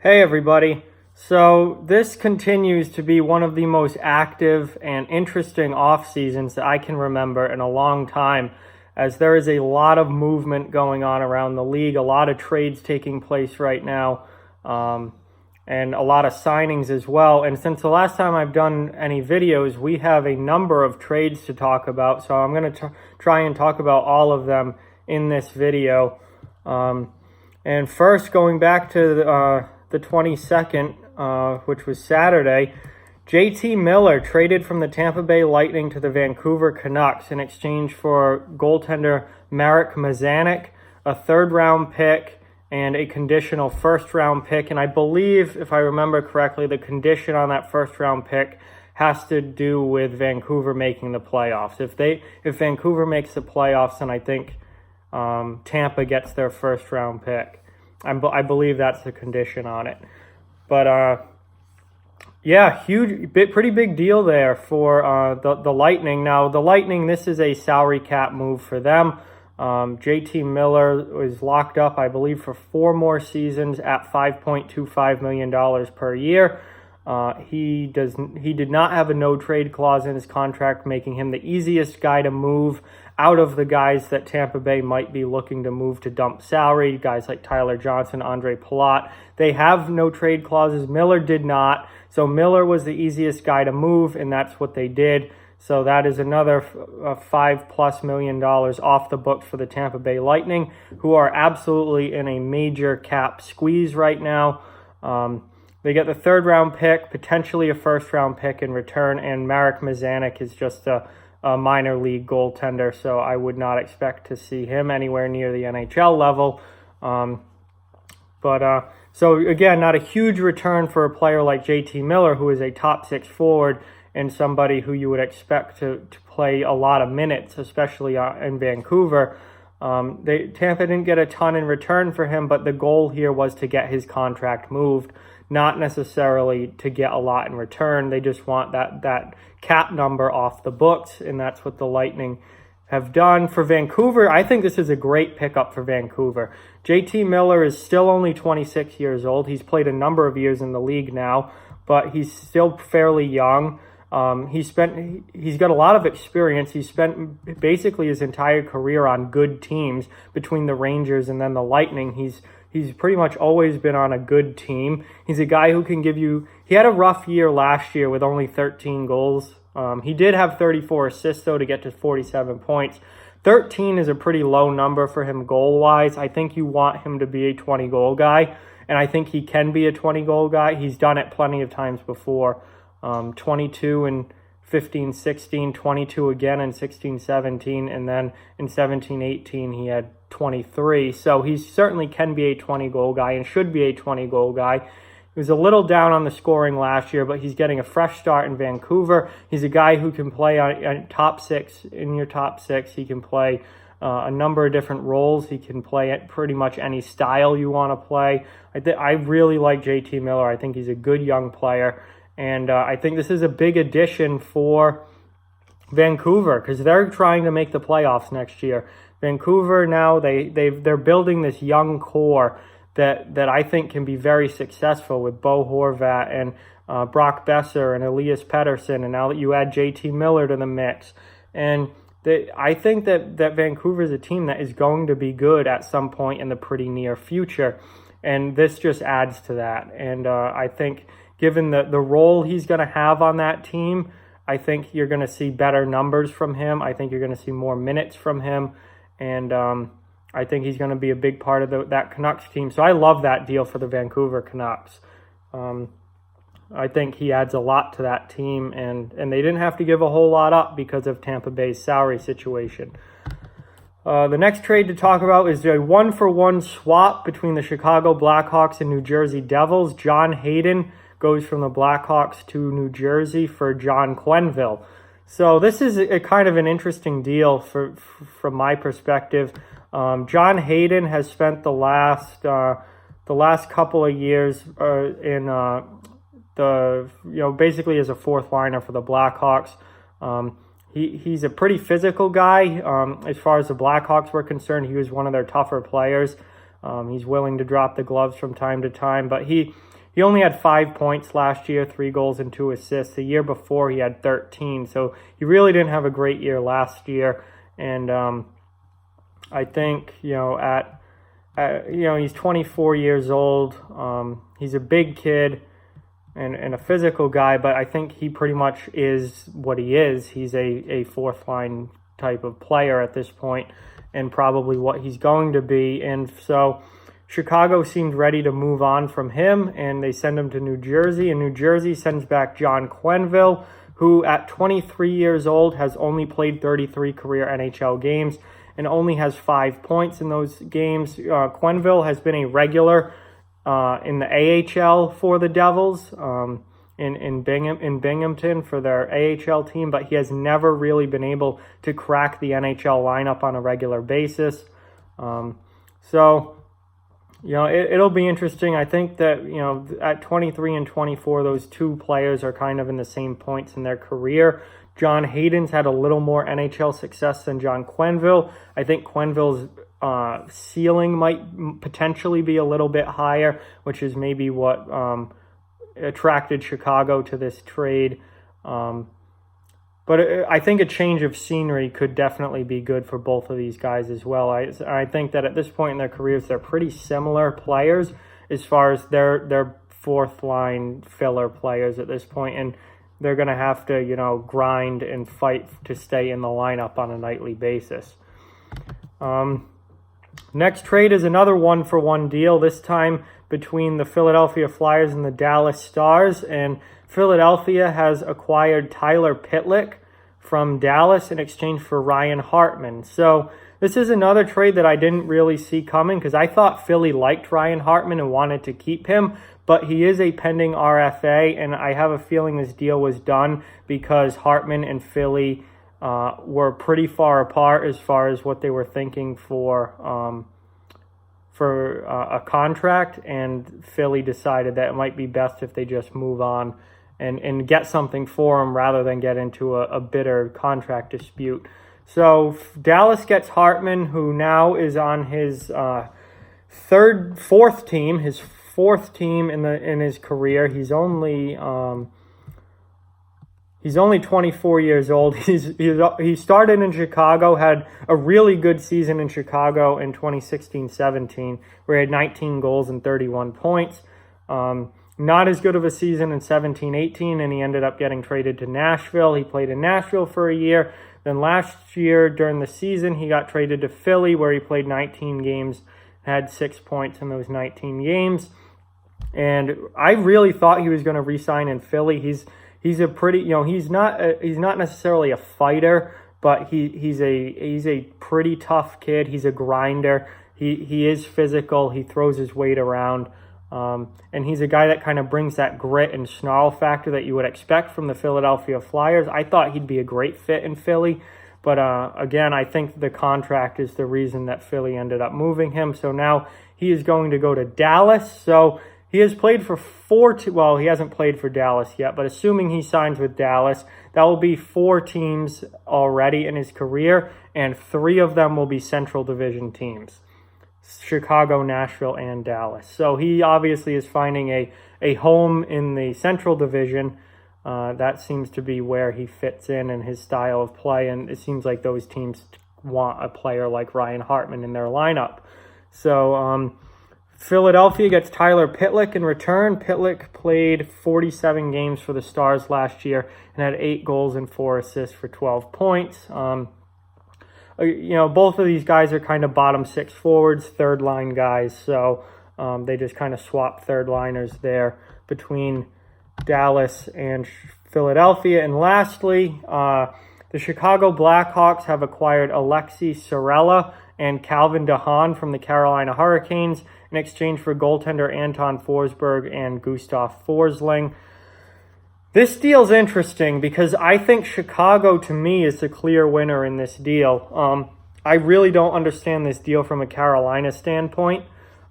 Hey everybody. So this continues to be one of the most active and interesting off seasons that I can remember in a long time, as there is a lot of movement going on around the league, a lot of trades taking place right now, and a lot of signings as well. And since the last time I've done any videos, we have a number of trades to talk about, so I'm going to try and talk about all of them in this video. And first, going back to the 22nd, which was Saturday, JT Miller traded from the Tampa Bay Lightning to the Vancouver Canucks in exchange for goaltender Marek Mazanek, a third-round pick, and a conditional first-round pick. And I believe, if I remember correctly, the condition on that first-round pick has to do with Vancouver making the playoffs. If Vancouver makes the playoffs, then I think Tampa gets their first-round pick. I believe that's the condition on it. But yeah, pretty big deal there for the Lightning. Now, the Lightning, this is a salary cap move for them. JT Miller is locked up, I believe, for 4 more seasons at $5.25 million per year. He did not have a no-trade clause in his contract, making him the easiest guy to move out of the guys that Tampa Bay might be looking to move to dump salary, guys like Tyler Johnson, Andre Palat. They have no trade clauses. Miller did not. So Miller was the easiest guy to move, and that's what they did. So that is another $5+ million off the books for the Tampa Bay Lightning, who are absolutely in a major cap squeeze right now. They get the third-round pick, potentially a first-round pick in return, and Marek Mazanek is just a minor league goaltender, so I would not expect to see him anywhere near the NHL level. So again, not a huge return for a player like JT Miller, who is a top 6 forward and somebody who you would expect to play a lot of minutes, especially in Vancouver. Tampa didn't get a ton in return for him, but the goal here was to get his contract moved, not necessarily to get a lot in return. They just want that cap number off the books, and that's what the Lightning have done. For Vancouver, I think this is a great pickup for Vancouver. JT Miller is still only 26 years old. He's played a number of years in the league now, but he's still fairly young. He's got a lot of experience. He spent basically his entire career on good teams between the Rangers and then the Lightning. He's pretty much always been on a good team. He's a guy who can give you... He had a rough year last year with only 13 goals. He did have 34 assists, though, to get to 47 points. 13 is a pretty low number for him goal-wise. I think you want him to be a 20-goal guy, and I think he can be a 20-goal guy. He's done it plenty of times before. 22 in 15-16, 22 again in 16-17, and then in 17-18 he had 23. So he certainly can be a 20-goal guy and should be a 20-goal guy. He was a little down on the scoring last year, but he's getting a fresh start in Vancouver. He's a guy who can play on top 6, in your top 6. He can play a number of different roles. He can play at pretty much any style you want to play. I really like JT Miller. I think he's a good young player. And I think this is a big addition for Vancouver because they're trying to make the playoffs next year. Vancouver now, they're building this young core that I think can be very successful with Bo Horvat and Brock Besser and Elias Pettersson, and now that you add JT Miller to the mix. And I think that Vancouver is a team that is going to be good at some point in the pretty near future, and this just adds to that. And I think... given the role he's going to have on that team, I think you're going to see better numbers from him. I think you're going to see more minutes from him. And I think he's going to be a big part of that Canucks team. So I love that deal for the Vancouver Canucks. I think he adds a lot to that team. And they didn't have to give a whole lot up because of Tampa Bay's salary situation. The next trade to talk about is a 1-for-1 swap between the Chicago Blackhawks and New Jersey Devils. John Hayden goes from the Blackhawks to New Jersey for John Quenneville. So this is a kind of an interesting deal from my perspective. John Hayden has spent the last couple of years basically as a fourth liner for the Blackhawks. He's a pretty physical guy. As far as the Blackhawks were concerned, he was one of their tougher players. He's willing to drop the gloves from time to time, but he only had 5 points last year, 3 goals and 2 assists. The year before he had 13, so he really didn't have a great year last year. And I think, he's 24 years old. He's a big kid and a physical guy, but I think he pretty much is what he is. He's a fourth line type of player at this point, and probably what he's going to be. And so Chicago seemed ready to move on from him, and they send him to New Jersey, and New Jersey sends back John Quenneville, who at 23 years old has only played 33 career NHL games and only has 5 points in those games. Quenneville has been a regular in the AHL for the Devils, in Binghamton for their AHL team, but he has never really been able to crack the NHL lineup on a regular basis. It'll be interesting. I think that, at 23 and 24, those two players are kind of in the same points in their career. John Hayden's had a little more NHL success than John Quenneville. I think Quenneville's ceiling might potentially be a little bit higher, which is maybe what attracted Chicago to this trade. But I think a change of scenery could definitely be good for both of these guys as well. I think that at this point in their careers, they're pretty similar players as far as their fourth line filler players at this point, and they're going to have to, grind and fight to stay in the lineup on a nightly basis. Next trade is another 1-for-1 deal, this time between the Philadelphia Flyers and the Dallas Stars, and Philadelphia has acquired Tyler Pitlick from Dallas in exchange for Ryan Hartman. So this is another trade that I didn't really see coming, because I thought Philly liked Ryan Hartman and wanted to keep him, but he is a pending RFA, and I have a feeling this deal was done because Hartman and Philly were pretty far apart as far as what they were thinking for a contract, and Philly decided that it might be best if they just move on and get something for him rather than get into a bitter contract dispute. So Dallas gets Hartman, who now is on his fourth team in his career. He's only 24 years old. He started in Chicago, had a really good season in Chicago in 2016-17, where he had 19 goals and 31 points. Not as good of a season in 17-18, and he ended up getting traded to Nashville. He played in Nashville for a year. Then last year, during the season, he got traded to Philly, where he played 19 games, had 6 points in those 19 games. And I really thought he was going to re-sign in Philly. He's a pretty, he's not necessarily a fighter, but he's a pretty tough kid. He's a grinder. He is physical. He throws his weight around. And he's a guy that kind of brings that grit and snarl factor that you would expect from the Philadelphia Flyers. I thought he'd be a great fit in Philly, but again, I think the contract is the reason that Philly ended up moving him. So now he is going to go to Dallas. So he has played for he hasn't played for Dallas yet, but assuming he signs with Dallas, that will be 4 teams already in his career, and 3 of them will be Central Division teams: Chicago, Nashville, and Dallas. So he obviously is finding a home in the Central Division. That seems to be where he fits in his style of play, and it seems like those teams want a player like Ryan Hartman in their lineup. So Philadelphia gets Tyler Pitlick in return. Pitlick played 47 games for the Stars last year and had 8 goals and 4 assists for 12 points. Both of these guys are kind of bottom 6 forwards, third line guys. So they just kind of swap third liners there between Dallas and Philadelphia. And lastly, the Chicago Blackhawks have acquired Alexi Sorella and Calvin DeHaan from the Carolina Hurricanes in exchange for goaltender Anton Forsberg and Gustav Forsling. This deal's interesting because I think Chicago, to me, is the clear winner in this deal. I really don't understand this deal from a Carolina standpoint.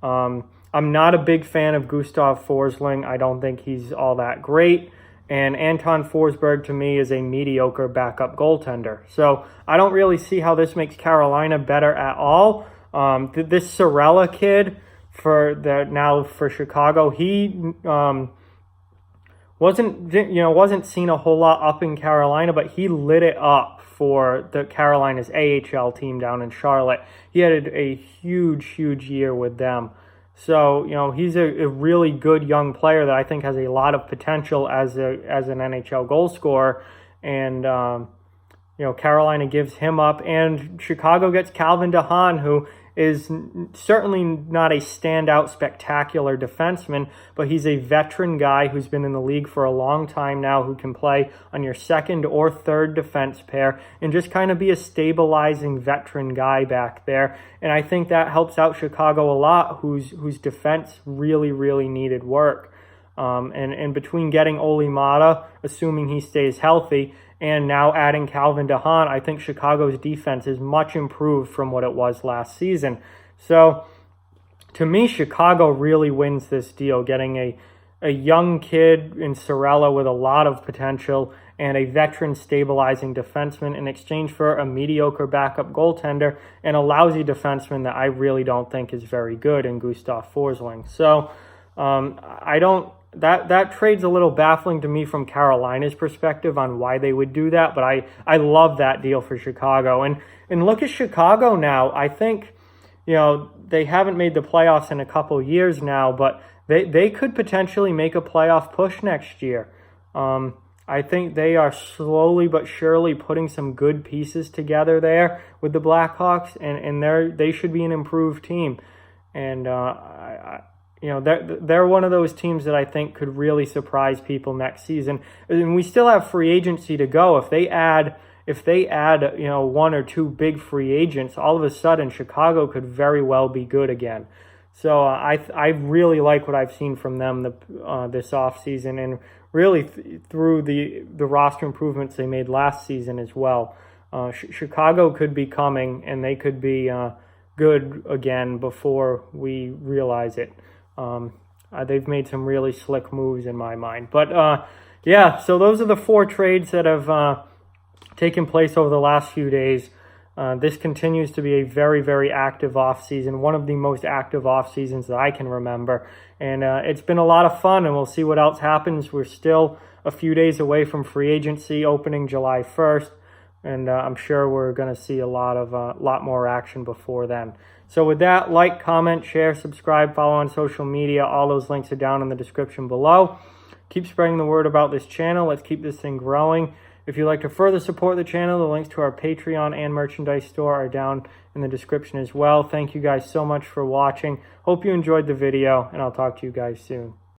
I'm not a big fan of Gustav Forsling. I don't think he's all that great. And Anton Forsberg, to me, is a mediocre backup goaltender. So I don't really see how this makes Carolina better at all. This Sorella kid for Chicago, he wasn't seen a whole lot up in Carolina, but he lit it up for the Carolina's AHL team down in Charlotte. He had a huge year with them. So, he's a really good young player that I think has a lot of potential as an NHL goal scorer. And, Carolina gives him up. And Chicago gets Calvin DeHaan, who is certainly not a standout, spectacular defenseman, but he's a veteran guy who's been in the league for a long time now, who can play on your second or third defense pair and just kind of be a stabilizing veteran guy back there. And I think that helps out Chicago a lot, whose defense really needed work. And between getting Olli Maatta, assuming he stays healthy, and now adding Calvin DeHaan, I think Chicago's defense is much improved from what it was last season. So, to me, Chicago really wins this deal, getting a young kid in Sorella with a lot of potential and a veteran stabilizing defenseman in exchange for a mediocre backup goaltender and a lousy defenseman that I really don't think is very good in Gustav Forsling. So, That trade's a little baffling to me from Carolina's perspective on why they would do that, but I love that deal for Chicago. And look at Chicago now. I think, they haven't made the playoffs in a couple years now, but they could potentially make a playoff push next year. I think they are slowly but surely putting some good pieces together there with the Blackhawks, and they should be an improved team. And they're one of those teams that I think could really surprise people next season. And we still have free agency to go. If they add one or two big free agents, all of a sudden Chicago could very well be good again. So I really like what I've seen from them this offseason, and really through the roster improvements they made last season as well. Chicago could be coming, and they could be good again before we realize it. They've made some really slick moves in my mind. But so those are the 4 trades that have taken place over the last few days. This continues to be a very active offseason, one of the most active off seasons that I can remember. And it's been a lot of fun, and we'll see what else happens. We're still a few days away from free agency opening July 1st. And I'm sure we're going to see a lot more action before then. So with that, like, comment, share, subscribe, follow on social media. All those links are down in the description below. Keep spreading the word about this channel. Let's keep this thing growing. If you'd like to further support the channel, the links to our Patreon and merchandise store are down in the description as well. Thank you guys so much for watching. Hope you enjoyed the video, and I'll talk to you guys soon.